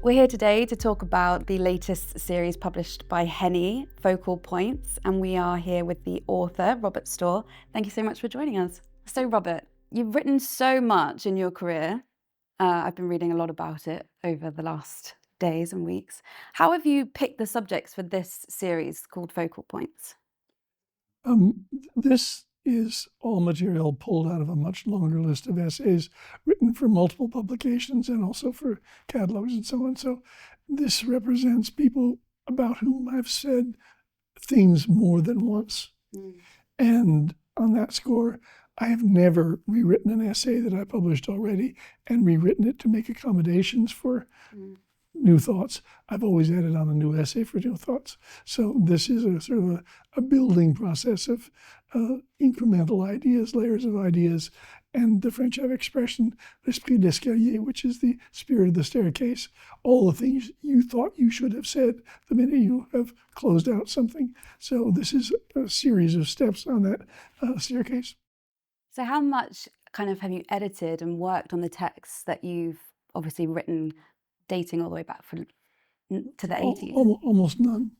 We're here today to talk about the latest series published by HENI, Focal Points, and we are here with the author, Robert Storr. Thank you so much for joining us. So Robert, you've written so much in your career. I've been reading a lot about it over the last days and weeks. How have you picked the subjects for this series called Focal Points? This is all material pulled out of a much longer list of essays written for multiple publications and also for catalogs and so on. So this represents people about whom I've said things more than once. And on that score, I have never rewritten an essay that I published already and rewritten it to make accommodations for new thoughts. I've always added on a new essay for new thoughts. So this is a sort of a building process of incremental ideas, layers of ideas, and the French have expression, l'esprit d'escalier, which is the spirit of the staircase. All the things you thought you should have said the minute you have closed out something. So this is a series of steps on that staircase. So how much kind of have you edited and worked on the texts that you've obviously written dating all the way back to the 80s? Almost none.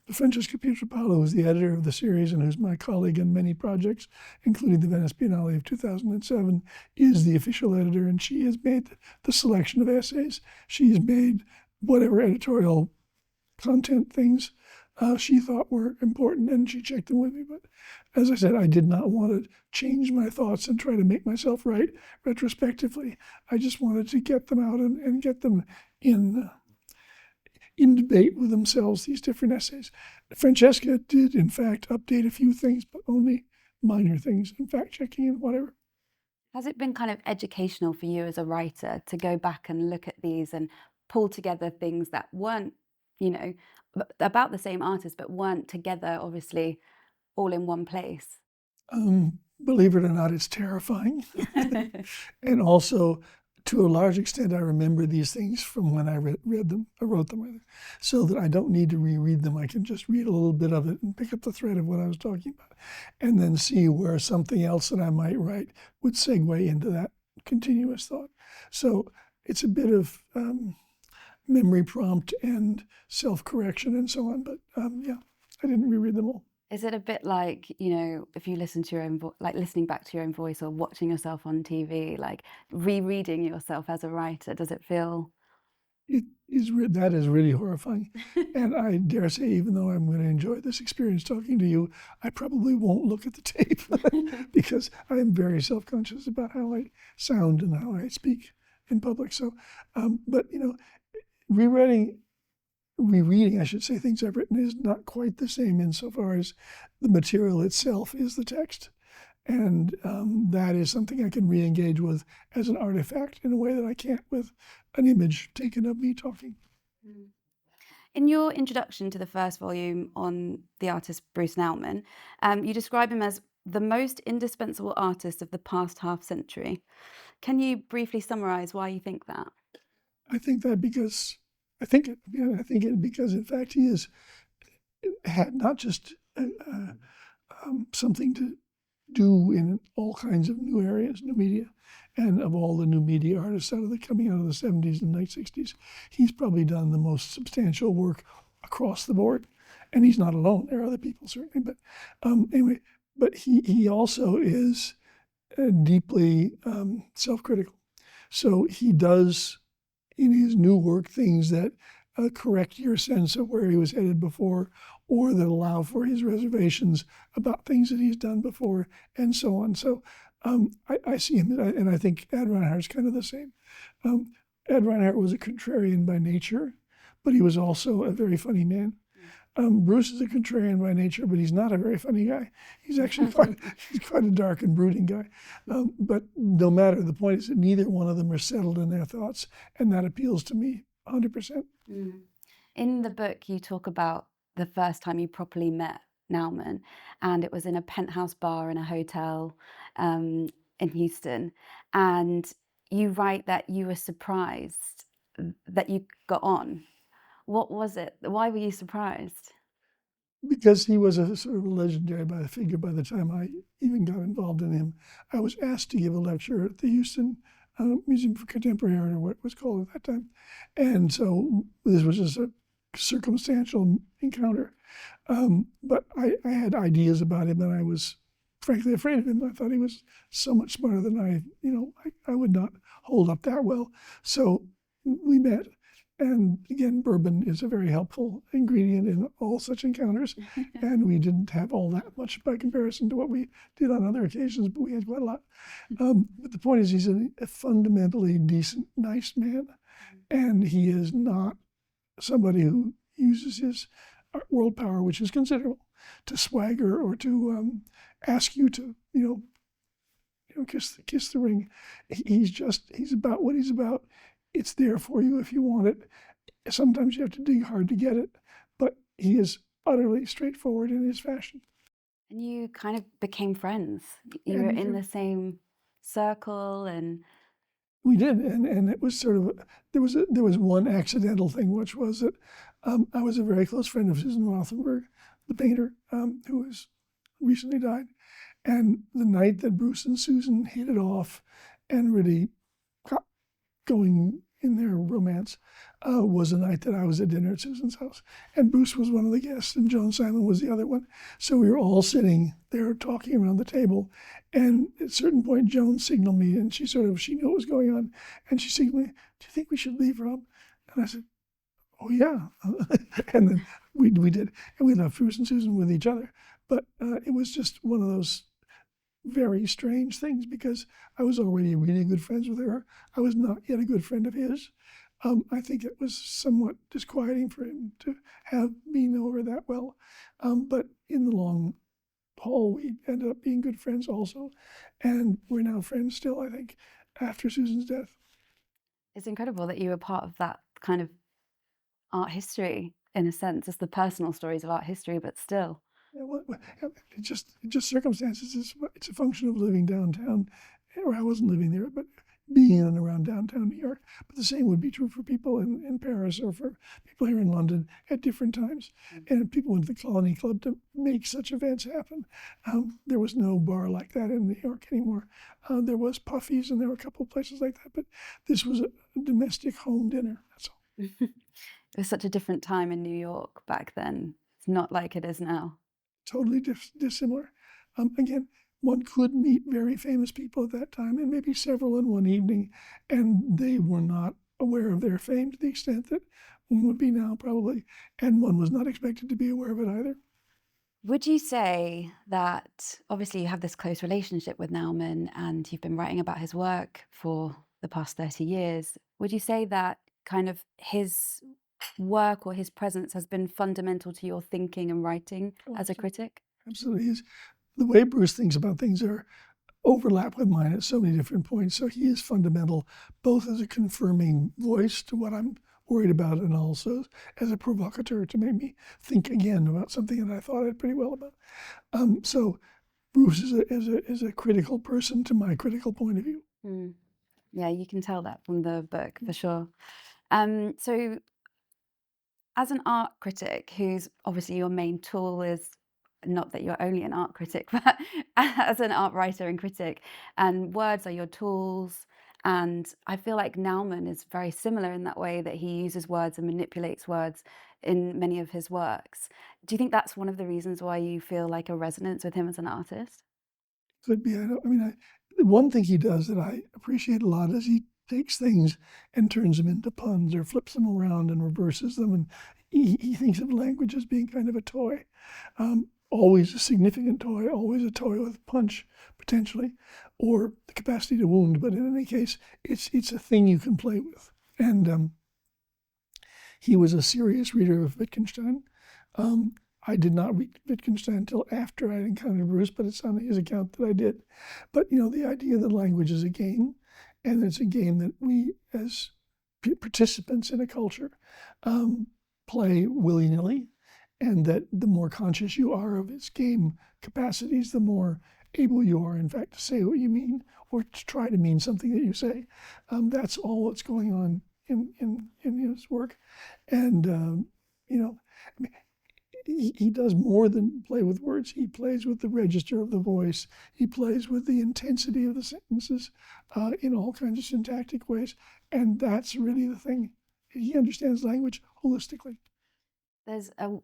Francesca Pietropaolo, who's the editor of the series and who's my colleague in many projects, including the Venice Biennale of 2007, is the official editor, and she has made the selection of essays. She's made whatever editorial content things she thought were important, and she checked them with me. But as I said, I did not want to change my thoughts and try to make myself right retrospectively. I just wanted to get them out and get them in debate with themselves, these different essays. Francesca did, in fact, update a few things, but only minor things, and fact-checking and whatever. Has it been kind of educational for you as a writer to go back and look at these and pull together things that weren't, about the same artist, but weren't together, obviously, all in one place? Believe it or not, it's terrifying. And also, to a large extent, I remember these things from when I read them, I wrote them, so that I don't need to reread them. I can just read a little bit of it and pick up the thread of what I was talking about, and then see where something else that I might write would segue into that continuous thought. So it's a bit of memory prompt and self-correction and so on, but yeah, I didn't reread them all. Is it a bit like, if you listen to your own like listening back to your own voice or watching yourself on TV, like rereading yourself as a writer? Does it feel? That is really horrifying. And I dare say, even though I'm going to enjoy this experience talking to you, I probably won't look at the tape because I am very self-conscious about how I sound and how I speak in public. So, but rereading, I should say, things I've written is not quite the same insofar as the material itself is the text. And that is something I can re-engage with as an artifact in a way that I can't with an image taken of me talking. In your introduction to the first volume on the artist Bruce Nauman, you describe him as the most indispensable artist of the past half century. Can you briefly summarize why you think that? I think that because because in fact he had not just something to do in all kinds of new areas, new media, and of all the new media artists coming out of the 70s and late 60s, he's probably done the most substantial work across the board. And he's not alone. There are other people certainly, but anyway. But he also is deeply self-critical. So he does in his new work things that correct your sense of where he was headed before, or that allow for his reservations about things that he's done before, and so on. So I see him, and I think Ed Reinhardt's kind of the same. Ed Reinhardt was a contrarian by nature, but he was also a very funny man. Bruce is a contrarian by nature, but he's not a very funny guy. He's actually he's quite a dark and brooding guy. But no matter, the point is that neither one of them are settled in their thoughts, and that appeals to me 100%. In the book, you talk about the first time you properly met Nauman, and it was in a penthouse bar in a hotel in Houston, and you write that you were surprised that you got on. What was it? Why were you surprised? Because he was a sort of legendary figure by the time I even got involved in him. I was asked to give a lecture at the Houston Museum for Contemporary Art, or what it was called at that time. And so this was just a circumstantial encounter. But I had ideas about him, and I was frankly afraid of him. I thought he was so much smarter than I would not hold up that well. So we met. And again, bourbon is a very helpful ingredient in all such encounters. And we didn't have all that much by comparison to what we did on other occasions, but we had quite a lot. But the point is, he's a fundamentally decent, nice man. And he is not somebody who uses his world power, which is considerable, to swagger or to ask you to, kiss the ring. He's about what he's about. It's there for you if you want it. Sometimes you have to dig hard to get it, but he is utterly straightforward in his fashion. And you kind of became friends. You were in the same circle, and we did, and it was sort of there was one accidental thing, which was that I was a very close friend of Susan Rothenberg, the painter, who has recently died. And the night that Bruce and Susan hit it off and really got going in their romance was a night that I was at dinner at Susan's house. And Bruce was one of the guests, and Joan Simon was the other one. So we were all sitting there talking around the table. And at a certain point, Joan signaled me, and she knew what was going on. And she signaled me, "Do you think we should leave, Rob?" And I said, "Oh, yeah." And then we did. And we left Bruce and Susan with each other. But it was just one of those very strange things, because I was already really good friends with her. I was not yet a good friend of his. I think it was somewhat disquieting for him to have me know her that well. But in the long haul, we ended up being good friends also. And we're now friends still, I think, after Susan's death. It's incredible that you were part of that kind of art history, in a sense. It's the personal stories of art history, but still. Yeah, well, it's just circumstances. It's a function of living downtown, or I wasn't living there, but being in and around downtown New York. But the same would be true for people in Paris, or for people here in London at different times. And people went to the Colony Club to make such events happen. There was no bar like that in New York anymore. There was Puffy's, and there were a couple of places like that, but this was a domestic home dinner, that's all. It was such a different time in New York back then. It's not like it is now. Totally dissimilar. Again, one could meet very famous people at that time, and maybe several in one evening, and they were not aware of their fame to the extent that one would be now, probably, and one was not expected to be aware of it either. Would you say that, obviously you have this close relationship with Nauman, and you've been writing about his work for the past 30 years, would you say that kind of his work or his presence has been fundamental to your thinking and writing as a critic? Absolutely. The way Bruce thinks about things overlap with mine at so many different points. So he is fundamental, both as a confirming voice to what I'm worried about, and also as a provocateur to make me think again about something that I thought I had pretty well about. So Bruce is a critical person to my critical point of view. Yeah, you can tell that from the book, for sure. So as an art critic, who's obviously your main tool is, not that you're only an art critic, but as an art writer and critic, and words are your tools. And I feel like Nauman is very similar in that way, that he uses words and manipulates words in many of his works. Do you think that's one of the reasons why you feel like a resonance with him as an artist? Could be. The one thing he does that I appreciate a lot is he takes things and turns them into puns, or flips them around and reverses them. And he thinks of language as being kind of a toy. Always a significant toy, always a toy with punch, potentially, or the capacity to wound. But in any case, it's a thing you can play with. And he was a serious reader of Wittgenstein. I did not read Wittgenstein until after I encountered Bruce, but it's on his account that I did. But, the idea that language is a game, and it's a game that we, as participants in a culture, play willy-nilly, and that the more conscious you are of its game capacities, the more able you are, in fact, to say what you mean, or to try to mean something that you say. That's all that's going on in his work. And, he does more than play with words. He plays with the register of the voice. He plays with the intensity of the sentences in all kinds of syntactic ways. And that's really the thing. He understands language holistically. There's a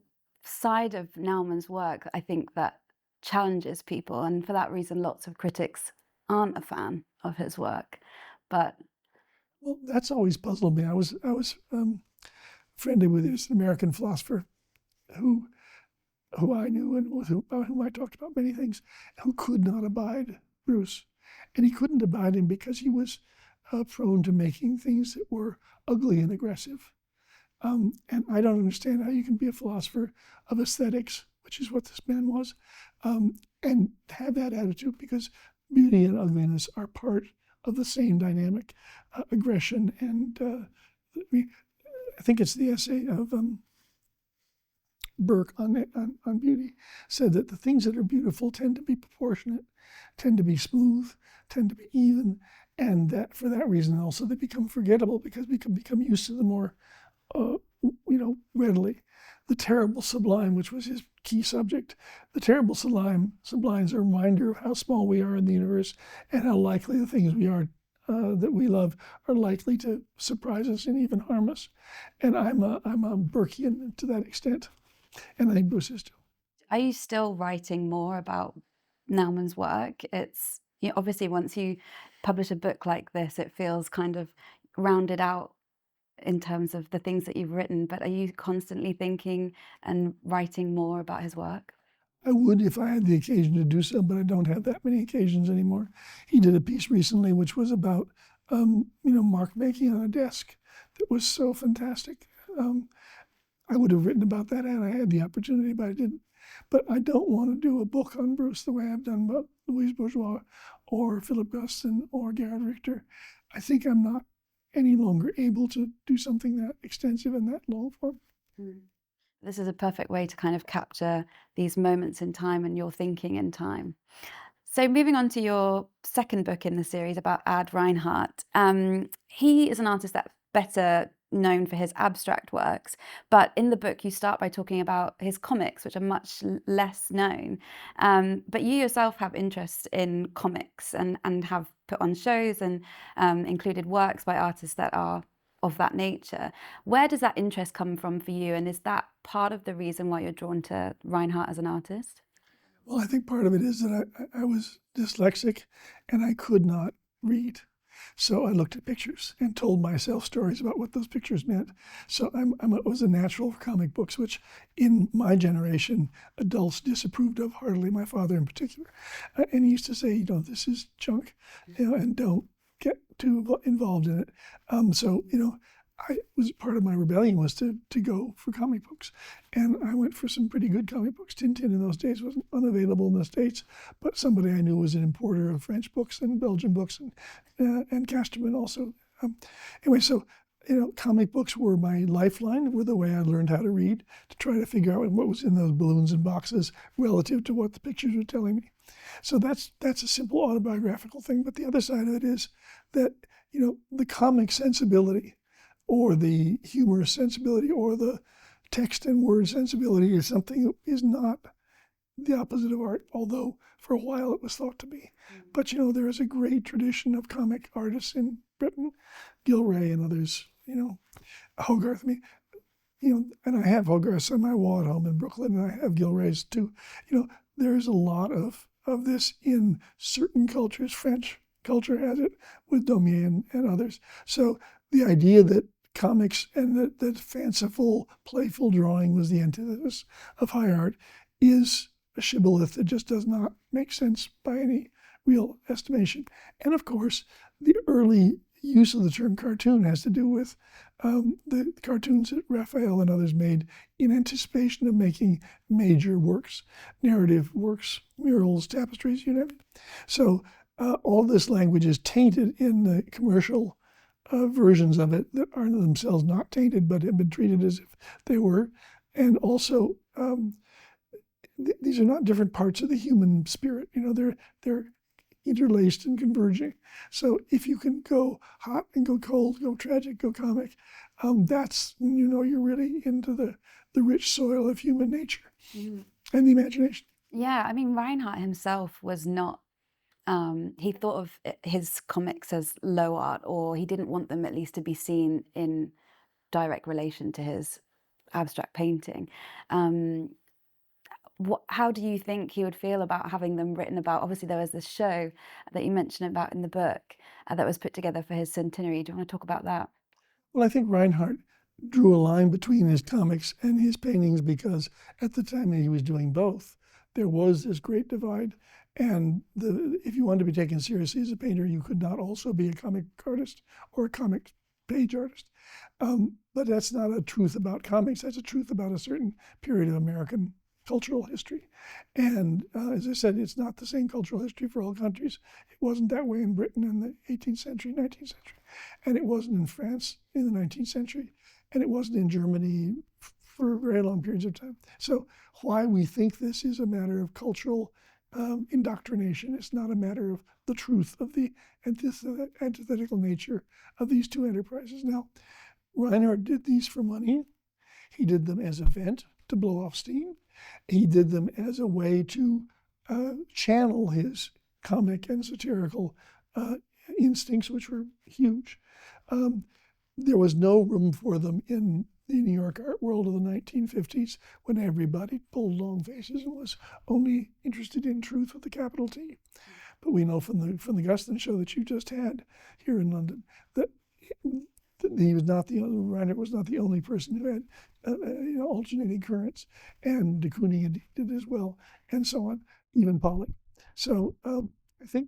side of Nauman's work, I think, that challenges people. And for that reason, lots of critics aren't a fan of his work. But well, that's always puzzled me. I was friendly with this American philosopher who I knew and about whom I talked about many things, who could not abide Bruce. And he couldn't abide him because he was prone to making things that were ugly and aggressive. And I don't understand how you can be a philosopher of aesthetics, which is what this man was, and have that attitude, because beauty and ugliness are part of the same dynamic, aggression. And I think it's the essay of Burke on beauty, said that the things that are beautiful tend to be proportionate, tend to be smooth, tend to be even, and that for that reason also they become forgettable because we can become used to them more readily. The terrible sublime, which was his key subject, the terrible sublimes a reminder of how small we are in the universe and how likely the things we are that we love are likely to surprise us and even harm us. And I'm a Burkean to that extent, and I think Bruce is too. Are you still writing more about Nauman's work? It's obviously once you publish a book like this, it feels kind of rounded out in terms of the things that you've written, but are you constantly thinking and writing more about his work? I would if I had the occasion to do so, but I don't have that many occasions anymore. He did a piece recently which was about, mark making on a desk that was so fantastic. I would have written about that had I had the opportunity, but I didn't. But I don't want to do a book on Bruce the way I've done about Louise Bourgeois or Philip Guston or Gerhard Richter. I think I'm not any longer able to do something that extensive and that long form. This is a perfect way to kind of capture these moments in time and your thinking in time. So moving on to your second book in the series about Ad Reinhardt. He is an artist that's better known for his abstract works, but in the book you start by talking about his comics, which are much less known. But you yourself have interest in comics and have put on shows and included works by artists that are of that nature. Where does that interest come from for you, and is that part of the reason why you're drawn to Reinhardt as an artist? Well, I think part of it is that I was dyslexic and I could not read. So I looked at pictures and told myself stories about what those pictures meant. So I was a natural for comic books, which in my generation, adults disapproved of heartily, my father in particular. And he used to say, this is junk, and don't get too involved in it. I was part of my rebellion was to go for comic books. And I went for some pretty good comic books. Tintin in those days wasn't unavailable in the States, but somebody I knew was an importer of French books and Belgian books, and Casterman also. Comic books were my lifeline, were the way I learned how to read, to try to figure out what was in those balloons and boxes relative to what the pictures were telling me. So that's a simple autobiographical thing. But the other side of it is that, the comic sensibility or the humorous sensibility or the text and word sensibility is something that is not the opposite of art, although for a while it was thought to be. But, there is a great tradition of comic artists in Britain, Gilray and others, Hogarth. And I have Hogarth on my wall at home in Brooklyn, and I have Gilray's too. There's a lot of this in certain cultures. French culture has it with Daumier and others. So the idea that comics and that fanciful, playful drawing was the antithesis of high art is a shibboleth that just does not make sense by any real estimation. And of course, the early use of the term cartoon has to do with the cartoons that Raphael and others made in anticipation of making major works, narrative works, murals, tapestries, you know. So all this language is tainted in the commercial versions of it that are themselves not tainted but have been treated as if they were. And also, these are not different parts of the human spirit. They're interlaced and converging. So if you can go hot and go cold, go tragic, go comic, that's when you know you're really into the rich soil of human nature and the imagination. Yeah, I mean, Reinhardt himself was not, he thought of his comics as low art, or he didn't want them at least to be seen in direct relation to his abstract painting. How do you think he would feel about having them written about? Obviously, there was this show that you mentioned about in the book that was put together for his centenary. Do you want to talk about that? Well, I think Reinhardt drew a line between his comics and his paintings because at the time that he was doing both, there was this great divide. And if you wanted to be taken seriously as a painter, you could not also be a comic artist or a comic page artist. But that's not a truth about comics. That's a truth about a certain period of American cultural history. And as I said, it's not the same cultural history for all countries. It wasn't that way in Britain in the 18th century, 19th century. And it wasn't in France in the 19th century. And it wasn't in Germany for very long periods of time. So why we think this is a matter of cultural indoctrination, it's not a matter of the truth of the antithetical nature of these two enterprises. Now, Reinhardt did these for money. He did them as a vent to blow off steam. He did them as a way to channel his comic and satirical instincts, which were huge. There was no room for them in the New York art world of the 1950s when everybody pulled long faces and was only interested in truth with a capital T. But we know from the Guston show that you just had here in London that he was not the only, Reinhardt was not the only person who had alternating currents, and de Kooning did as well, and so on, even Pollock. So I think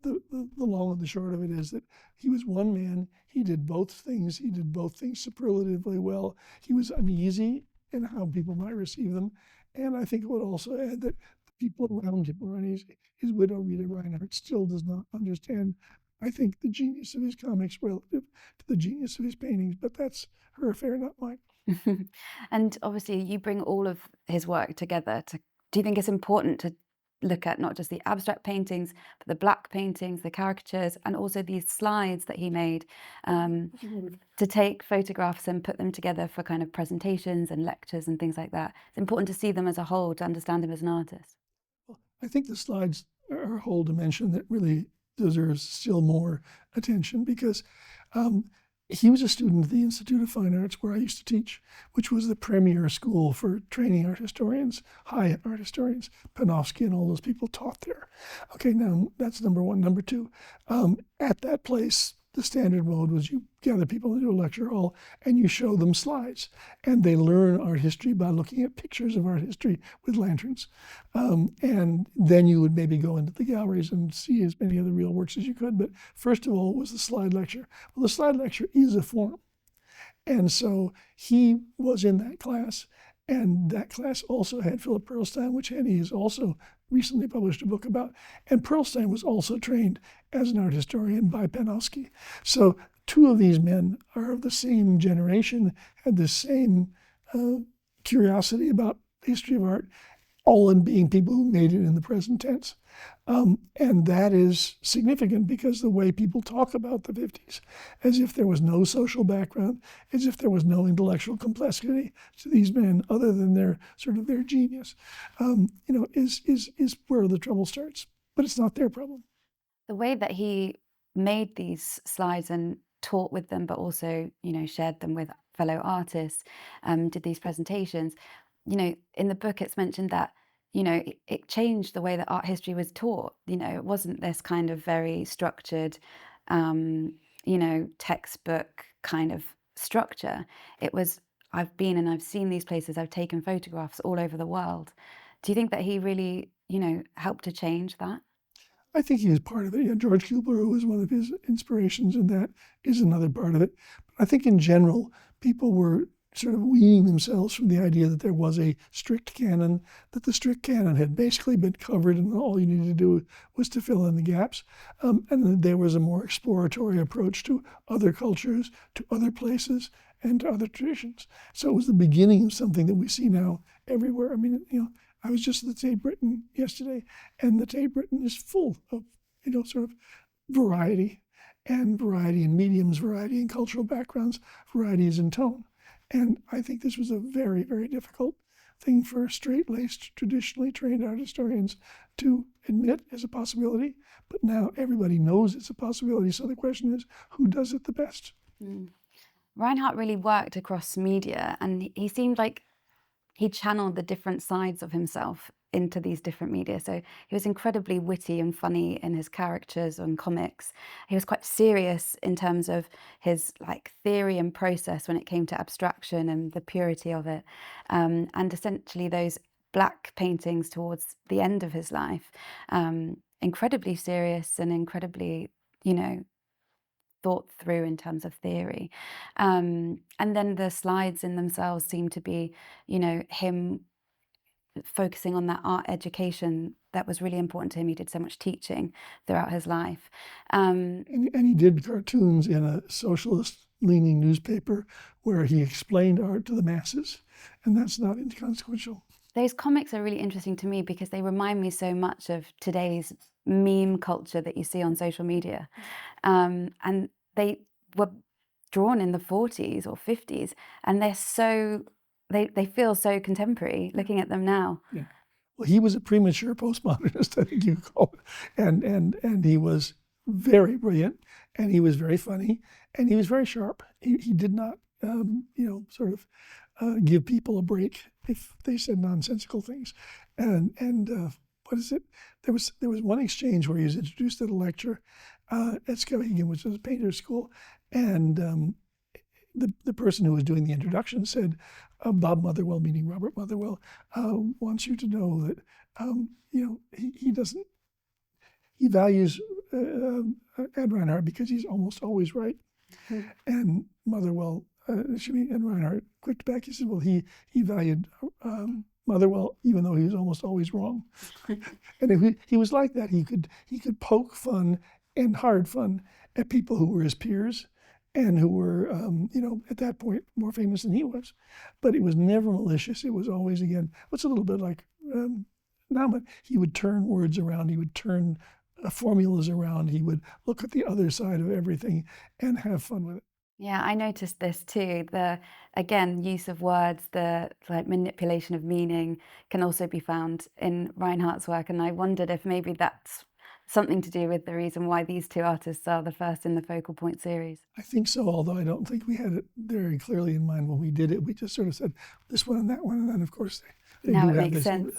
the long and the short of it is that he was one man. He did both things. He did both things superlatively well. He was uneasy in how people might receive them, and I think it would also add that the people around him were uneasy. His widow, Rita Reinhardt, still does not understand, I think, the genius of his comics relative to the genius of his paintings, but that's her affair, not mine. And obviously, you bring all of his work together. Do you think it's important to look at not just the abstract paintings, but the black paintings, the caricatures, and also these slides that he made, to take photographs and put them together for kind of presentations and lectures and things like that? It's important to see them as a whole, to understand him as an artist. Well, I think the slides are a whole dimension that really deserves still more attention because he was a student at the Institute of Fine Arts where I used to teach, which was the premier school for training art historians, high art historians. Panofsky and all those people taught there. Okay, now that's number one. Number two, at that place, the standard mode was you gather people into a lecture hall and you show them slides. And they learn art history by looking at pictures of art history with lanterns. And then you would maybe go into the galleries and see as many of the real works as you could. But first of all was the slide lecture. Well, the slide lecture is a form. And so he was in that class. And that class also had Philip Pearlstein, which HENI has also recently published a book about. And Pearlstein was also trained as an art historian by Panofsky. So two of these men are of the same generation, had the same curiosity about the history of art, all in being people who made it in the present tense. And that is significant because the way people talk about the 50s, as if there was no social background, as if there was no intellectual complexity to these men other than their genius, is where the trouble starts. But it's not their problem. The way that he made these slides and taught with them, but also, shared them with fellow artists, did these presentations, in the book it's mentioned that it changed the way that art history was taught. It wasn't this kind of very structured, textbook kind of structure. It was, I've been and I've seen these places, I've taken photographs all over the world. Do you think that he really, helped to change that? I think he was part of it. Yeah, George Kuebler, who was one of his inspirations, and that is another part of it. But I think in general, people were sort of weaning themselves from the idea that there was a strict canon, that the strict canon had basically been covered and all you needed to do was to fill in the gaps. And that there was a more exploratory approach to other cultures, to other places, and to other traditions. So it was the beginning of something that we see now everywhere. I mean, I was just at the Tate Britain yesterday, and the Tate Britain is full of sort of variety, and variety in mediums, variety in cultural backgrounds, varieties in tone. And I think this was a very, very difficult thing for straight-laced, traditionally trained art historians to admit as a possibility. But now everybody knows it's a possibility. So the question is, who does it the best? Reinhardt really worked across media, and he seemed like he channeled the different sides of himself into these different media. So he was incredibly witty and funny in his caricatures and comics. He was quite serious in terms of his like theory and process when it came to abstraction and the purity of it. And essentially those black paintings towards the end of his life, incredibly serious and incredibly, thought through in terms of theory. And then the slides in themselves seem to be, him focusing on that art education that was really important to him. He did so much teaching throughout his life. And he did cartoons in a socialist-leaning newspaper where he explained art to the masses, and that's not inconsequential. Those comics are really interesting to me because they remind me so much of today's meme culture that you see on social media. And they were drawn in the 40s or 50s, and they're so, they feel so contemporary looking at them now. Yeah. Well, he was a premature postmodernist, I think you could call it. And he was very brilliant, and he was very funny, and he was very sharp. He did not, give people a break if they said nonsensical things. And what is it? There was one exchange where he was introduced at a lecture at Skowhegan, which was a painter's school, and the person who was doing the introduction said, Bob Motherwell, meaning Robert Motherwell, wants you to know that he values Ed Reinhardt because he's almost always right. Mm-hmm. And Motherwell, and Reinhardt clicked back. He said, well, he valued Motherwell even though he was almost always wrong. And he was like that. He could poke fun and hard fun at people who were his peers and who were, at that point, more famous than he was. But it was never malicious. It was always, again, what's a little bit like Nauman. He would turn words around. He would turn formulas around. He would look at the other side of everything and have fun with it. Yeah, I noticed this too. The, again, use of words, the like manipulation of meaning can also be found in Reinhardt's work. And I wondered if maybe that's something to do with the reason why these two artists are the first in the Focal Point series. I think so, although I don't think we had it very clearly in mind when we did it. We just sort of said this one and that one, and then of course they now do it have makes this.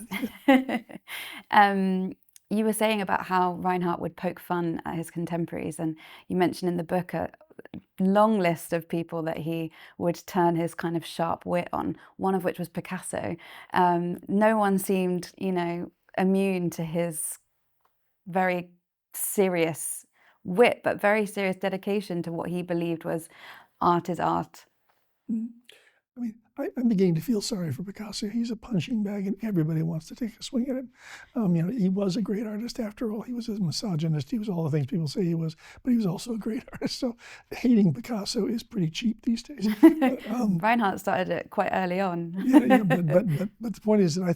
Sense. You were saying about how Reinhardt would poke fun at his contemporaries, and you mentioned in the book a long list of people that he would turn his kind of sharp wit on, one of which was Picasso. No one seemed, immune to his very serious wit, but very serious dedication to what he believed was art is art. I mean, I'm beginning to feel sorry for Picasso. He's a punching bag, and everybody wants to take a swing at him. He was a great artist after all. He was a misogynist. He was all the things people say he was, but he was also a great artist. So hating Picasso is pretty cheap these days. Reinhardt started it quite early on. But the point is that I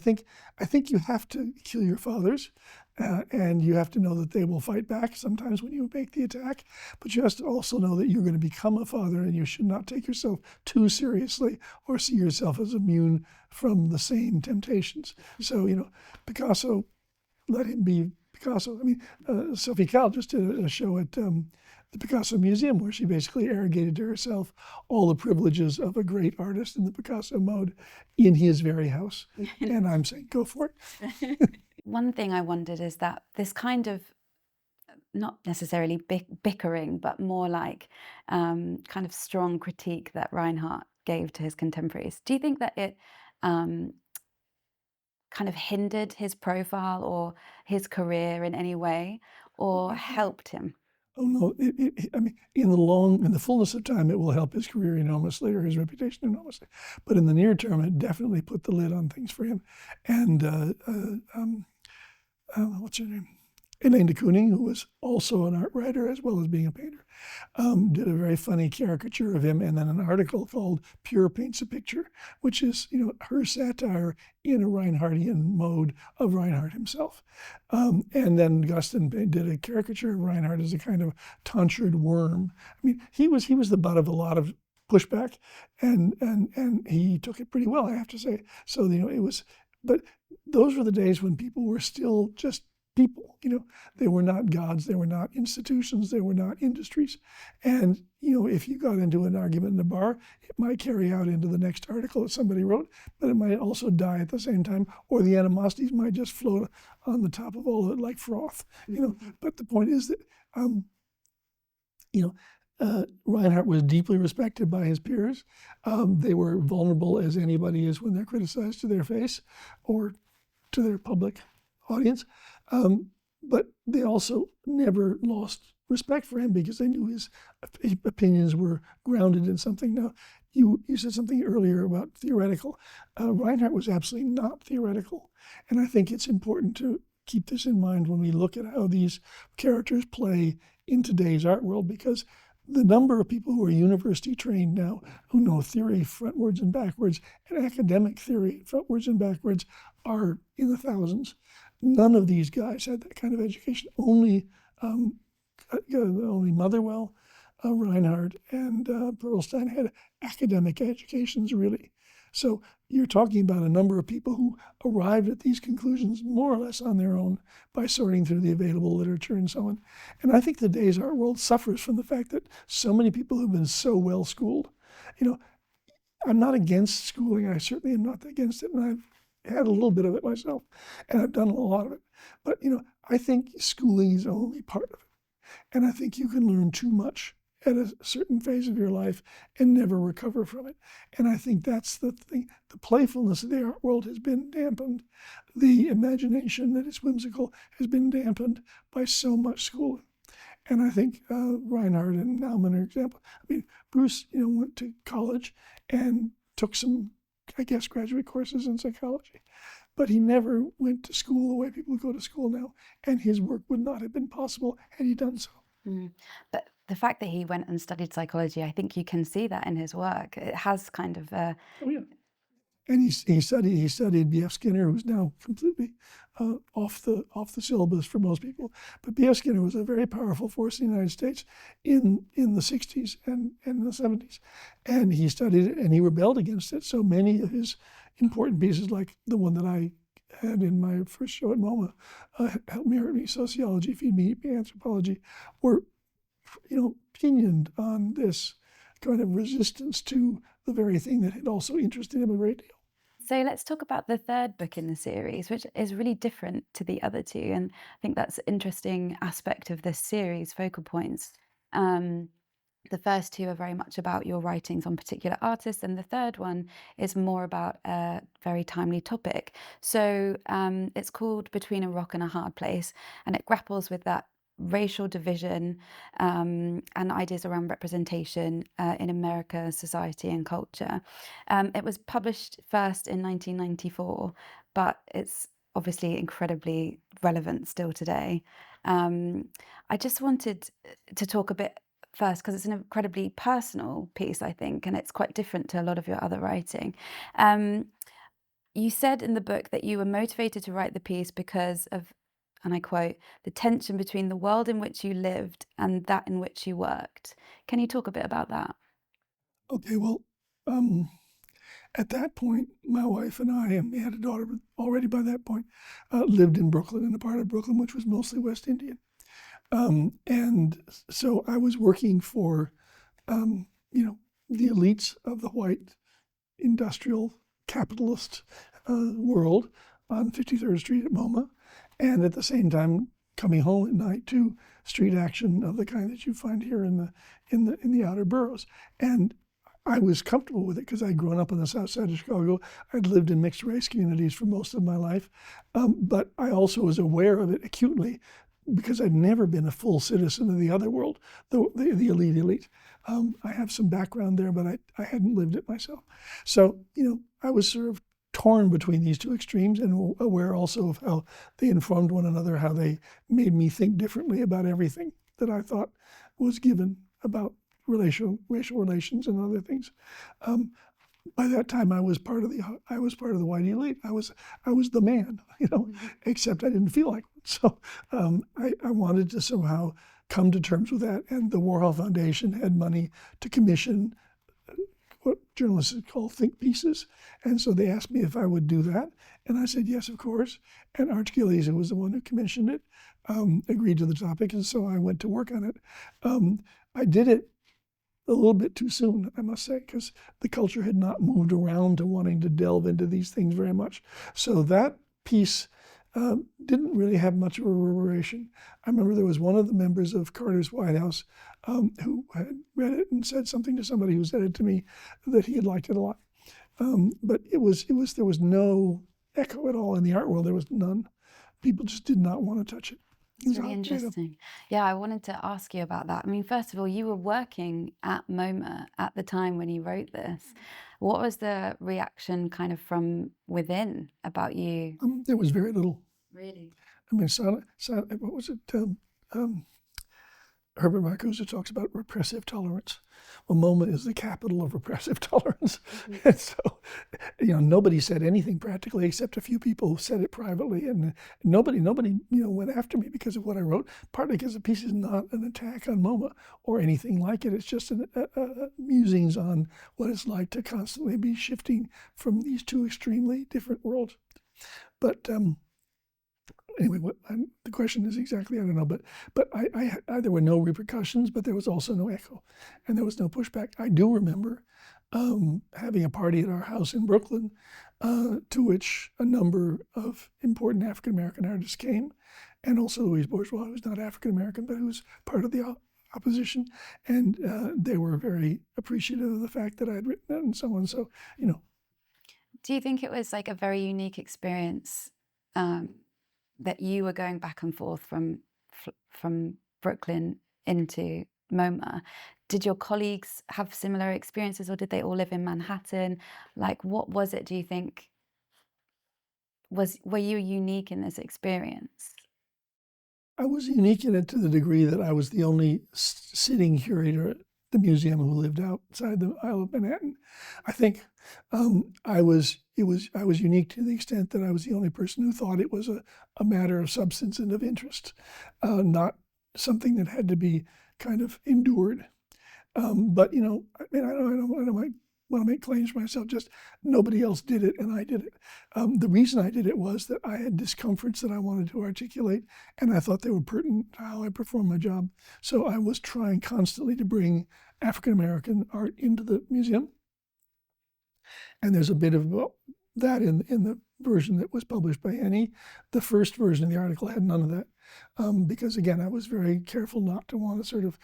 think you have to kill your fathers. And you have to know that they will fight back sometimes when you make the attack, but you have to also know that you're going to become a father, and you should not take yourself too seriously or see yourself as immune from the same temptations. So, Picasso, let him be Picasso. I mean, Sophie Calle just did a show at the Picasso Museum where she basically arrogated to herself all the privileges of a great artist in the Picasso mode in his very house. And I'm saying, go for it. One thing I wondered is that this kind of, not necessarily bickering, but more like kind of strong critique that Reinhardt gave to his contemporaries. Do you think that it kind of hindered his profile or his career in any way, or helped him? Oh no! I mean, in the fullness of time, it will help his career enormously or his reputation enormously. But in the near term, it definitely put the lid on things for him. And what's her name? Elaine de Kooning, who was also an art writer as well as being a painter, did a very funny caricature of him, and then an article called Pure Paints a Picture, which is, her satire in a Reinhardtian mode of Reinhardt himself. And then Gustin did a caricature of Reinhardt as a kind of tonsured worm. I mean, he was the butt of a lot of pushback, and he took it pretty well, I have to say. So, it was, but those were the days when people were still just people. They were not gods, they were not institutions, they were not industries. And, if you got into an argument in a bar, it might carry out into the next article that somebody wrote, but it might also die at the same time, or the animosities might just float on the top of all of it like froth. But the point is that, Reinhardt was deeply respected by his peers. They were vulnerable as anybody is when they're criticized to their face or to their public audience. But they also never lost respect for him because they knew his opinions were grounded in something. Now, you said something earlier about theoretical. Reinhardt was absolutely not theoretical. And I think it's important to keep this in mind when we look at how these characters play in today's art world, because the number of people who are university trained now, who know theory frontwards and backwards, and academic theory frontwards and backwards, are in the thousands. None of these guys had that kind of education. Only Motherwell, Reinhardt, and Perlstein had academic educations, really. So you're talking about a number of people who arrived at these conclusions more or less on their own by sorting through the available literature and so on. And I think today's art world suffers from the fact that so many people have been so well schooled. I'm not against schooling. I certainly am not against it, and I've had a little bit of it myself, and I've done a lot of it. But, I think schooling is only part of it. And I think you can learn too much at a certain phase of your life and never recover from it. And I think that's the thing. The playfulness of the art world has been dampened. The imagination that is whimsical has been dampened by so much schooling. And I think Reinhardt and Nauman are an example. I mean, Bruce, went to college and took some, graduate courses in psychology. But he never went to school the way people go to school now. And his work would not have been possible had he done so. But the fact that he went and studied psychology, I think you can see that in his work. It has kind of Oh, yeah. And he studied B.F. Skinner, who's now completely off the syllabus for most people. But B.F. Skinner was a very powerful force in the United States in the 60s and the 70s. And he studied it and he rebelled against it. So many of his important pieces, like the one that I had in my first show at MoMA, Help Me, Hurt Me, Sociology, Feed Me, Eat Me, Anthropology, were, pinioned on this kind of resistance to the very thing that had also interested him a great deal. So let's talk about the third book in the series, which is really different to the other two. And I think that's an interesting aspect of this series, Focal Points. The first two are very much about your writings on particular artists, and the third one is more about a very timely topic. So it's called Between a Rock and a Hard Place, and it grapples with that racial division and ideas around representation in America, society and culture. It was published first in 1994, but it's obviously incredibly relevant still today. I just wanted to talk a bit first, because it's an incredibly personal piece, I think, and it's quite different to a lot of your other writing. You said in the book that you were motivated to write the piece because of, and I quote, the tension between the world in which you lived and that in which you worked. Can you talk a bit about that? Okay, well, at that point, my wife and I, and we had a daughter already by that point, lived in Brooklyn, in a part of Brooklyn which was mostly West Indian. And so I was working for, the elites of the white industrial capitalist world on 53rd Street at MoMA, and at the same time coming home at night to street action of the kind that you find here in the outer boroughs. And I was comfortable with it because I'd grown up on the south side of Chicago. I'd lived in mixed race communities for most of my life, but I also was aware of it acutely because I'd never been a full citizen of the other world, the elite. I have some background there, but I hadn't lived it myself. So, I was sort of torn between these two extremes, and aware also of how they informed one another, how they made me think differently about everything that I thought was given about racial relations and other things. By that time, I was part of the white elite. I was the man, except I didn't feel like one. So I wanted to somehow come to terms with that. And the Warhol Foundation had money to commission what journalists call think pieces. And so they asked me if I would do that. And I said, yes, of course. And Arch Gillies, who was the one who commissioned it, agreed to the topic. And so I went to work on it. I did it a little bit too soon, I must say, because the culture had not moved around to wanting to delve into these things very much. So that piece didn't really have much of a reverberation. I remember there was one of the members of Carter's White House who had read it and said something to somebody who said it to me that he had liked it a lot. But there was no echo at all in the art world. There was none. People just did not want to touch it. It's really interesting. Yeah, I wanted to ask you about that. I mean, first of all, you were working at MoMA at the time when you wrote this. What was the reaction kind of from within about you? There was very little. Really? I mean, what was it? Herbert Marcuse talks about repressive tolerance. Well, MoMA is the capital of repressive tolerance. Mm-hmm. And so, nobody said anything practically except a few people who said it privately. And nobody, went after me because of what I wrote, partly because the piece is not an attack on MoMA or anything like it. It's just musings on what it's like to constantly be shifting from these two extremely different worlds. But anyway, the question is exactly, I don't know, but I there were no repercussions, but there was also no echo, and there was no pushback. I do remember having a party at our house in Brooklyn, to which a number of important African-American artists came, and also Louise Bourgeois, who's not African-American, but who's part of the opposition, and they were very appreciative of the fact that I had written it and so on, so, Do you think it was like a very unique experience that you were going back and forth from Brooklyn into MoMA? Did your colleagues have similar experiences, or did they all live in Manhattan? Like, what was it, do you think? Were you unique in this experience? I was unique in it to the degree that I was the only sitting curator at the museum who lived outside the Isle of Manhattan. I think I was unique to the extent that I was the only person who thought it was a matter of substance and of interest, not something that had to be kind of endured. But I mean, I don't want to make claims for myself. Just nobody else did it, and I did it. The reason I did it was that I had discomforts that I wanted to articulate, and I thought they were pertinent to how I performed my job. So I was trying constantly to bring African American art into the museum. And there's a bit of that in the version that was published by HENI. The first version of the article had none of that, because again, I was very careful not to want to sort of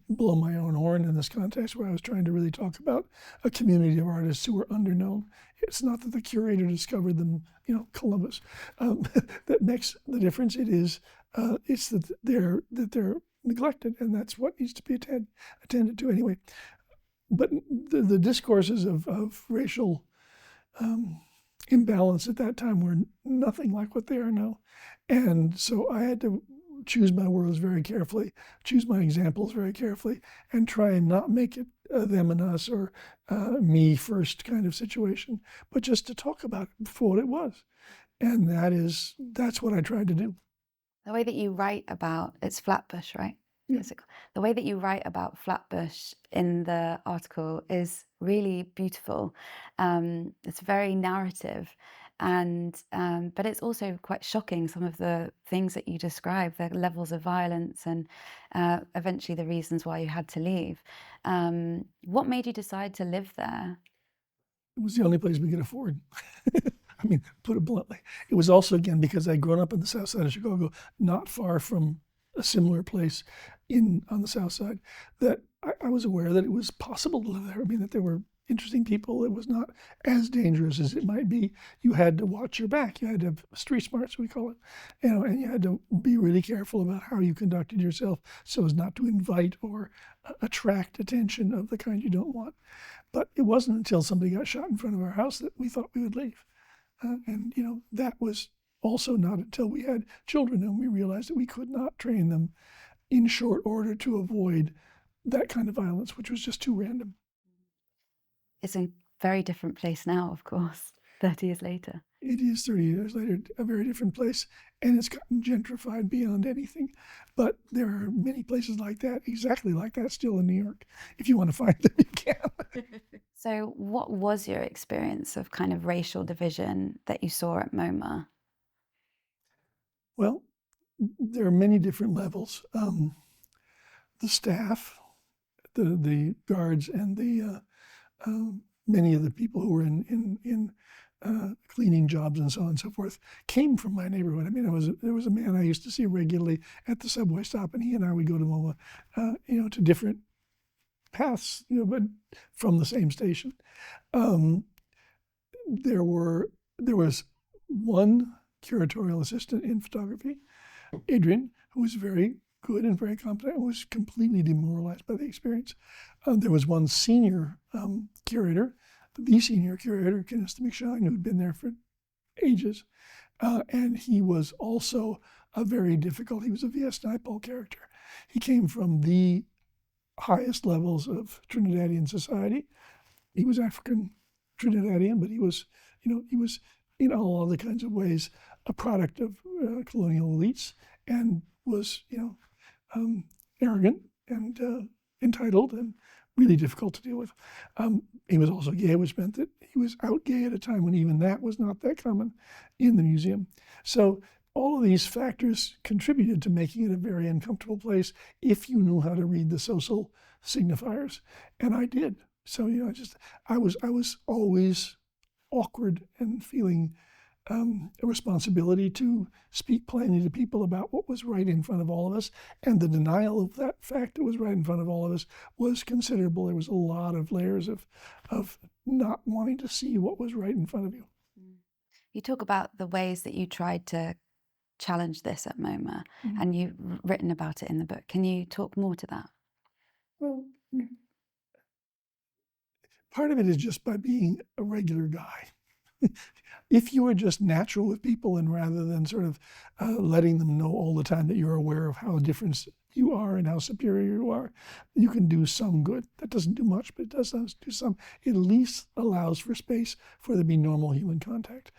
blow my own horn in this context where I was trying to really talk about a community of artists who were underknown. It's not that the curator discovered them, Columbus, that makes the difference. It's that they're neglected, and that's what needs to be attended to anyway. But the discourses of racial imbalance at that time were nothing like what they are now. And so I had to choose my words very carefully, choose my examples very carefully, and try and not make it them and us or me first kind of situation, but just to talk about it for what it was. And that's what I tried to do. The way that you write about, it's Flatbush, right? Yeah. The way that you write about Flatbush in the article is really beautiful. It's very narrative, and but it's also quite shocking, some of the things that you describe, the levels of violence and eventually the reasons why you had to leave. What made you decide to live there? It was the only place we could afford. I mean, put it bluntly. It was also, again, because I'd grown up in the south side of Chicago, not far from a similar place on the south side, that I was aware that it was possible to live there. I mean, that there were interesting people. It was not as dangerous as it might be. You had to watch your back. You had to have street smarts, we call it, and you had to be really careful about how you conducted yourself so as not to invite or attract attention of the kind you don't want. But it wasn't until somebody got shot in front of our house that we thought we would leave. And, that was also not until we had children and we realized that we could not train them in short order to avoid that kind of violence, which was just too random. It's a very different place now, of course, 30 years later. It is 30 years later, a very different place, and it's gotten gentrified beyond anything. But there are many places like that, exactly like that, still in New York. If you want to find them, you can. So what was your experience of kind of racial division that you saw at MoMA? Well, there are many different levels. The staff, the guards, and the many of the people who were in cleaning jobs and so on and so forth came from my neighborhood. I mean, there was a man I used to see regularly at the subway stop, and he and I would go to MoMA, to different paths, but from the same station. There was one curatorial assistant in photography, Adrian, who was very good and very competent, and was completely demoralized by the experience. There was one senior curator, the senior curator, Kenneth McShine, who had been there for ages, and he was also he was a V.S. Naipaul character. He came from the highest levels of Trinidadian society. He was African Trinidadian, but he was in all other kinds of ways a product of colonial elites, and was arrogant and entitled and really difficult to deal with. He was also gay, which meant that he was out gay at a time when even that was not that common in the museum. So all of these factors contributed to making it a very uncomfortable place if you knew how to read the social signifiers, and I did. So I was always awkward and feeling a responsibility to speak plainly to people about what was right in front of all of us, and the denial of that fact that was right in front of all of us was considerable. There was a lot of layers of not wanting to see what was right in front of you. You talk about the ways that you tried to challenge this at MoMA, and you've written about it in the book. Can you talk more to that? Well, part of it is just by being a regular guy. If you are just natural with people, and rather than sort of letting them know all the time that you're aware of how different you are and how superior you are, you can do some good. That doesn't do much, but it does do some. It at least allows for space for there to be normal human contact.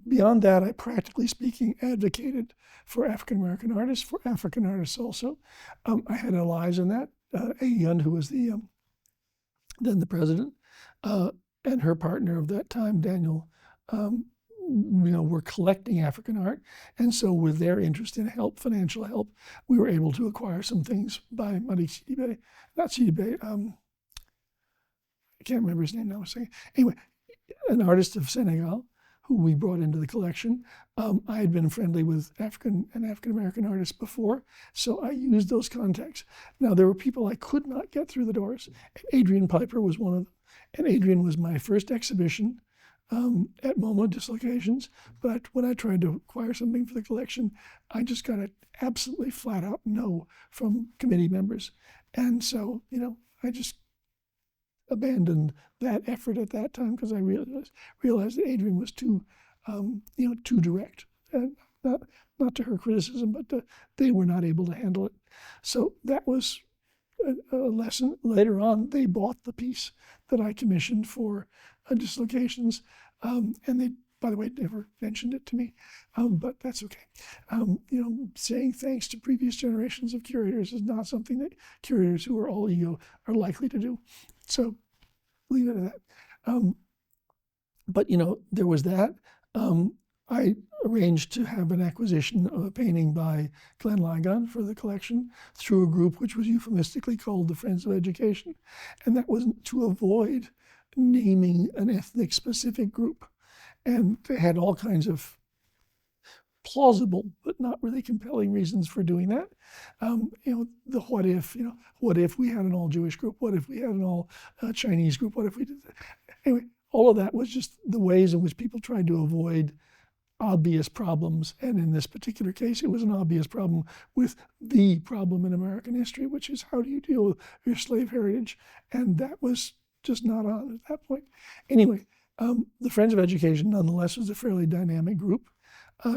Beyond that, I, practically speaking, advocated for African-American artists, for African artists also. I had allies in that. Yun, who was then the president, and her partner of that time, Daniel, were collecting African art. And so with their interest in financial help, we were able to acquire some things by I can't remember his name now. Anyway, an artist of Senegal who we brought into the collection. I had been friendly with African-American artists before, so I used those contacts. Now, there were people I could not get through the doors. Adrian Piper was one of them. And Adrian was my first exhibition at MoMA, Dislocations. But when I tried to acquire something for the collection, I just got an absolutely flat out no from committee members. And so, I just abandoned that effort at that time, because I realized that Adrian was too direct. And not to her criticism, but they were not able to handle it. So that was a lesson. Later on, they bought the piece that I commissioned for Dislocations, and they, by the way, never mentioned it to me, but that's okay. Saying thanks to previous generations of curators is not something that curators who are all ego are likely to do. So leave it at that. But there was that. I arranged to have an acquisition of a painting by Glenn Ligon for the collection through a group which was euphemistically called the Friends of Education. And that was to avoid naming an ethnic specific group. And they had all kinds of plausible but not really compelling reasons for doing that. The what if we had an all Jewish group? What if we had an all Chinese group? What if we did that? Anyway, all of that was just the ways in which people tried to avoid obvious problems. And in this particular case, it was an obvious problem with the problem in American history, which is how do you deal with your slave heritage? And that was just not on at that point. Anyway, The Friends of Education, nonetheless, was a fairly dynamic group.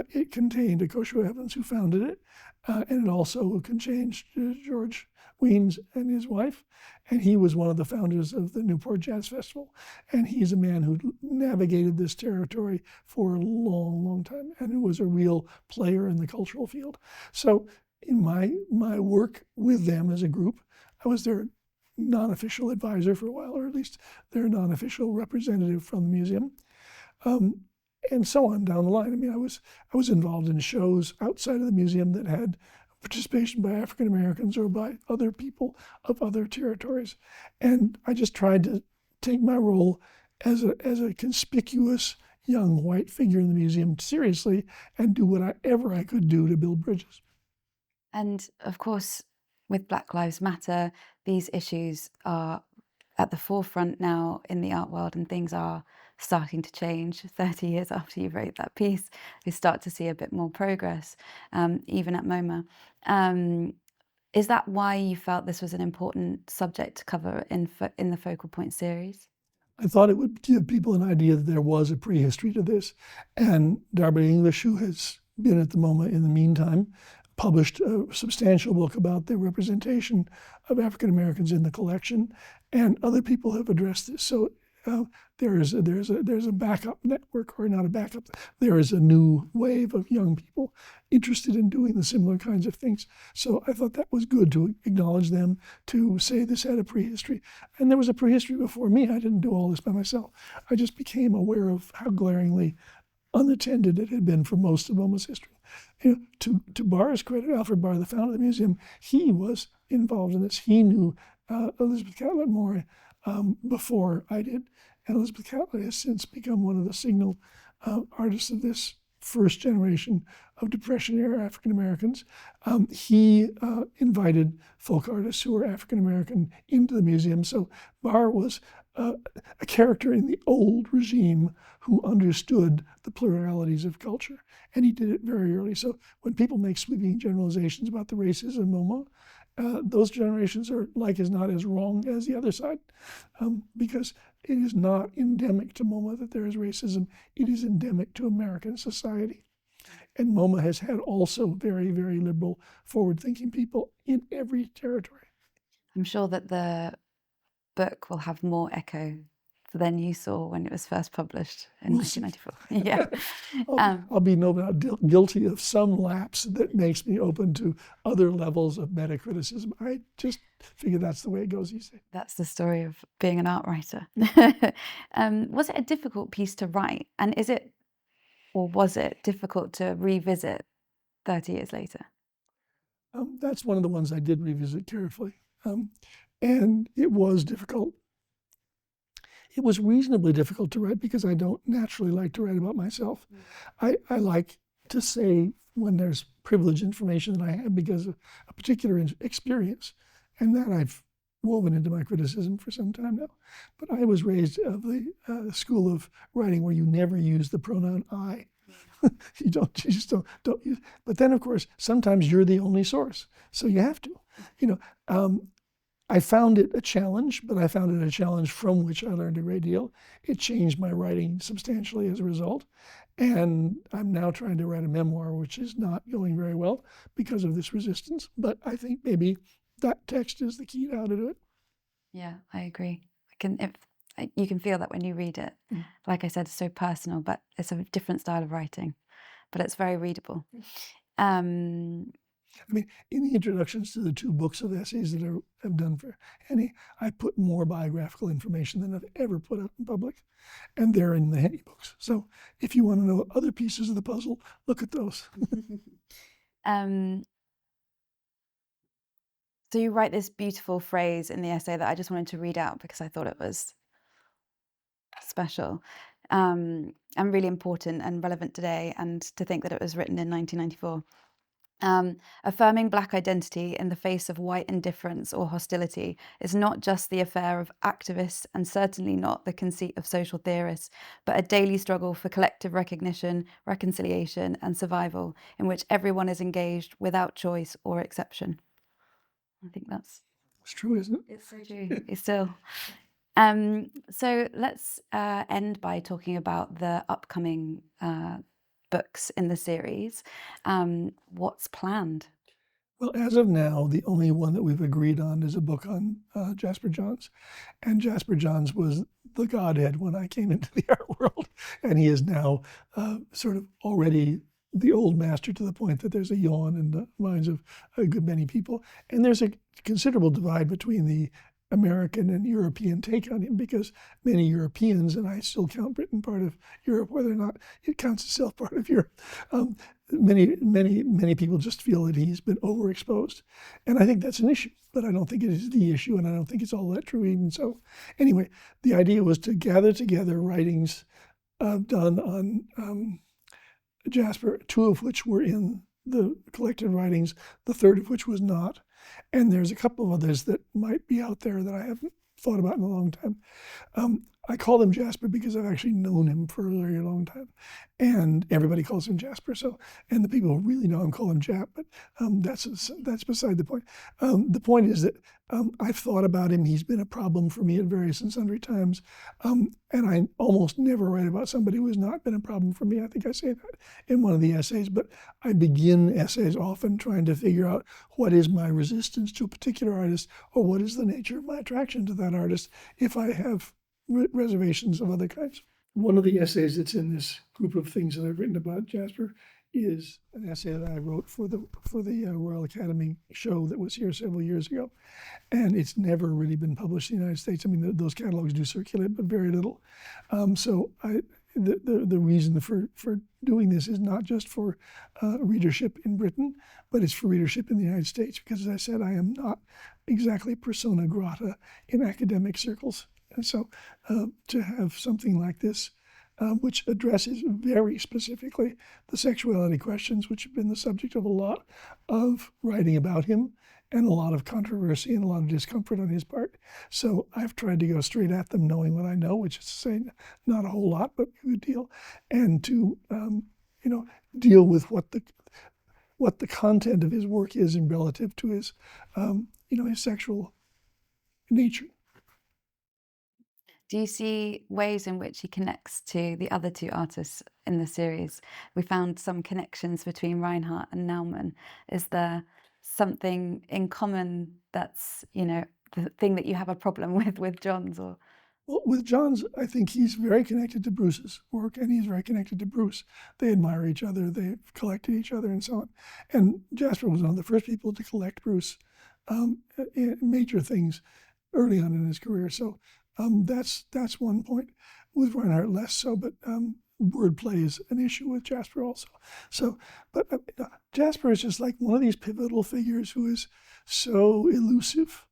It contained Akosho Evans, who founded it, and it also contained George Weens and his wife, and he was one of the founders of the Newport Jazz Festival. And he's a man who navigated this territory for a long, long time, and who was a real player in the cultural field. So in my work with them as a group, I was their non-official advisor for a while, or at least their non-official representative from the museum. And so on down the line. I mean, I was involved in shows outside of the museum that had participation by African Americans or by other people of other territories, and I just tried to take my role as a conspicuous young white figure in the museum seriously and do whatever I could do to build bridges. And of course, with Black Lives Matter, these issues are at the forefront now in the art world, and things are starting to change. 30 years after you wrote that piece, we start to see a bit more progress, even at MoMA. Is that why you felt this was an important subject to cover in the Focal Point series? I thought it would give people an idea that there was a prehistory to this. And Darby English, who has been at the MoMA in the meantime, published a substantial book about the representation of African Americans in the collection, and other people have addressed this. So there's a backup network, or not a backup. There is a new wave of young people interested in doing the similar kinds of things. So I thought that was good to acknowledge them, to say this had a prehistory, and there was a prehistory before me. I didn't do all this by myself. I just became aware of how glaringly unattended it had been for most of MoMA's history. You know, to Barr's credit, Alfred Barr, the founder of the museum, he was involved in this. He knew Elizabeth Catlett Moore before I did, and Elizabeth Catlett has since become one of the signal artists of this first generation of Depression-era African Americans. He invited folk artists who were African American into the museum. So Barr was a character in the old regime who understood the pluralities of culture, and he did it very early. So when people make sweeping generalizations about the races in MoMA, those generations are like as not as wrong as the other side, because it is not endemic to MoMA that there is racism. It is endemic to American society. And MoMA has had also very, very liberal, forward-thinking people in every territory. I'm sure that the book will have more echo than you saw when it was first published in 1994. Yeah. I'll be no doubt guilty of some lapse that makes me open to other levels of meta-criticism. I just figure that's the way it goes these days. That's the story of being an art writer. Was it a difficult piece to write? And was it difficult to revisit 30 years later? That's one of the ones I did revisit carefully. And it was difficult. It was reasonably difficult to write because I don't naturally like to write about myself. I like to say when there's privileged information that I have because of a particular experience, and that I've woven into my criticism for some time now. But I was raised of the school of writing where you never use the pronoun I. You just don't use. But then, of course, sometimes you're the only source, so you have to. You know, I found it a challenge, but I found it a challenge from which I learned a great deal. It changed my writing substantially as a result. And I'm now trying to write a memoir, which is not going very well because of this resistance. But I think maybe that text is the key to how to do it. Yeah, I agree. You can feel that when you read it. Like I said, it's so personal, but it's a different style of writing, but it's very readable. I mean, in the introductions to the 2 books of essays that I've done for HENI, I put more biographical information than I've ever put out in public, and they're in the HENI books. So if you want to know other pieces of the puzzle, look at those. So you write this beautiful phrase in the essay that I just wanted to read out because I thought it was special and really important and relevant today, and to think that it was written in 1994. Affirming Black identity in the face of white indifference or hostility is not just the affair of activists and certainly not the conceit of social theorists, but a daily struggle for collective recognition, reconciliation, and survival in which everyone is engaged without choice or exception. I think that's... It's true, isn't it? It's so true. It's still... So let's end by talking about the upcoming books in the series. What's planned? Well, as of now, the only one that we've agreed on is a book on Jasper Johns. And Jasper Johns was the godhead when I came into the art world. And he is now sort of already the old master, to the point that there's a yawn in the minds of a good many people. And there's a considerable divide between the American and European take on him, because many Europeans, and I still count Britain part of Europe, whether or not it counts itself part of Europe, many people just feel that he's been overexposed. And I think that's an issue, but I don't think it is the issue, and I don't think it's all that true even so. Anyway, the idea was to gather together writings done on Jasper, two of which were in the collected writings, the third of which was not. And there's a couple of others that might be out there that I haven't thought about in a long time. I call him Jasper because I've actually known him for a very long time, and everybody calls him Jasper. So, and the people who really know him call him Jap, but that's beside the point. The point is that I've thought about him. He's been a problem for me at various and sundry times, and I almost never write about somebody who has not been a problem for me. I think I say that in one of the essays, but I begin essays often trying to figure out what is my resistance to a particular artist, or what is the nature of my attraction to that artist if I have reservations of other kinds. One of the essays that's in this group of things that I've written about Jasper is an essay that I wrote for the Royal Academy show that was here several years ago, and it's never really been published in the United States. I mean, those catalogs do circulate, but very little. So the reason for doing this is not just for readership in Britain, but it's for readership in the United States, because, as I said, I am not exactly persona grata in academic circles. And so to have something like this, which addresses very specifically the sexuality questions, which have been the subject of a lot of writing about him, and a lot of controversy and a lot of discomfort on his part. So I've tried to go straight at them, knowing what I know, which is to say not a whole lot, but a good deal, and to deal with what the content of his work is in relative to his his sexual nature. Do you see ways in which he connects to the other two artists in the series? We found some connections between Reinhardt and Nauman. Is there something in common that's, the thing that you have a problem with Johns? Or Well, with Johns, I think he's very connected to Bruce's work, and he's very connected to Bruce. They admire each other, they've collected each other, and so on. And Jasper was one of the first people to collect Bruce in major things early on in his career. So that's one point. With Reinhardt, less so, but wordplay is an issue with Jasper also. So, but Jasper is just like one of these pivotal figures who is so elusive,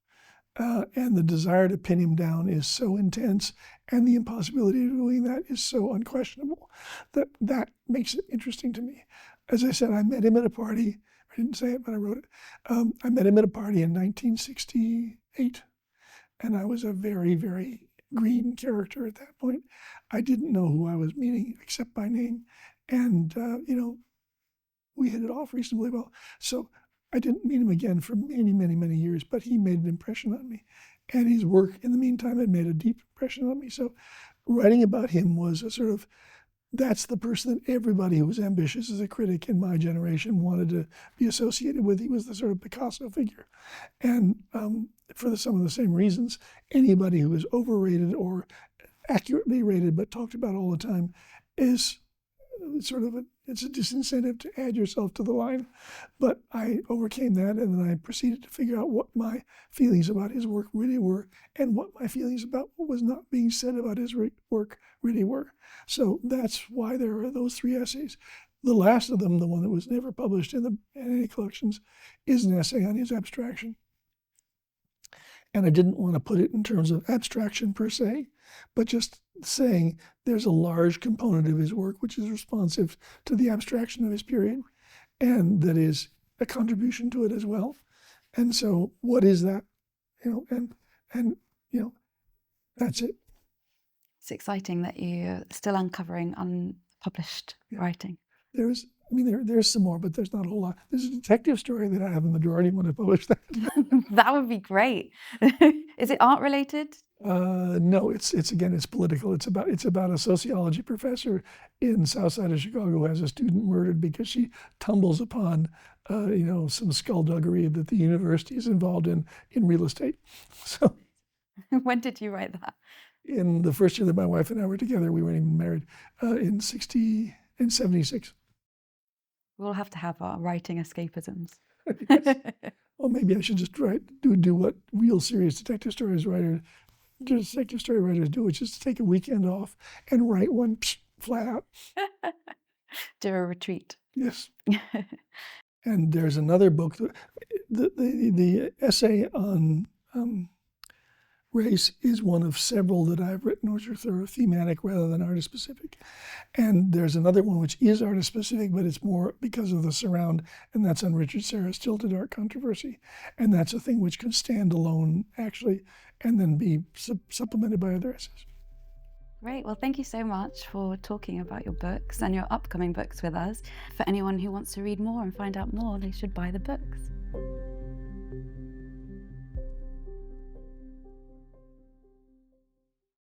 and the desire to pin him down is so intense, and the impossibility of doing that is so unquestionable that makes it interesting to me. As I said, I met him at a party. I didn't say it, but I wrote it. I met him at a party in 1968. And I was a very, very green character at that point. I didn't know who I was meeting except by name. And, we hit it off reasonably well. So I didn't meet him again for many, many, many years, but he made an impression on me. And his work, in the meantime, had made a deep impression on me. So writing about him was a sort of, that's the person that everybody who was ambitious as a critic in my generation wanted to be associated with. He was the sort of Picasso figure. And for some of the same reasons, anybody who is overrated or accurately rated but talked about all the time is sort of it's a disincentive to add yourself to the line. But I overcame that, and then I proceeded to figure out what my feelings about his work really were, and what my feelings about what was not being said about his work really were. So that's why there are those three essays. The last of them, the one that was never published in any collections, is an essay on his abstraction. And I didn't want to put it in terms of abstraction per se, but just saying there's a large component of his work which is responsive to the abstraction of his period, and that is a contribution to it as well. And so what is that? And that's it. It's exciting that you're still uncovering unpublished writing. There's some more, but there's not a whole lot. There's a detective story that I have in the drawer. I didn't want to publish that. That would be great. Is it art related? No, it's political. It's about a sociology professor in South Side of Chicago who has a student murdered because she tumbles upon, some skullduggery that the university is involved in real estate. So, When did you write that? in the first year that my wife and I were together, we weren't even married, in 76. We'll have to have our writing escapisms. Yes. Well, maybe I should just do what real serious detective story writers do, which is to take a weekend off and write one flat out. Do a retreat. Yes. And there's another book, the essay on race is one of several that I've written, which are sort of thematic rather than artist-specific. And there's another one which is artist-specific, but it's more because of the surround, and that's on Richard Serra's Tilted Art Controversy. And that's a thing which can stand alone, actually, and then be supplemented by other essays. Great. Well, thank you so much for talking about your books and your upcoming books with us. For anyone who wants to read more and find out more, they should buy the books.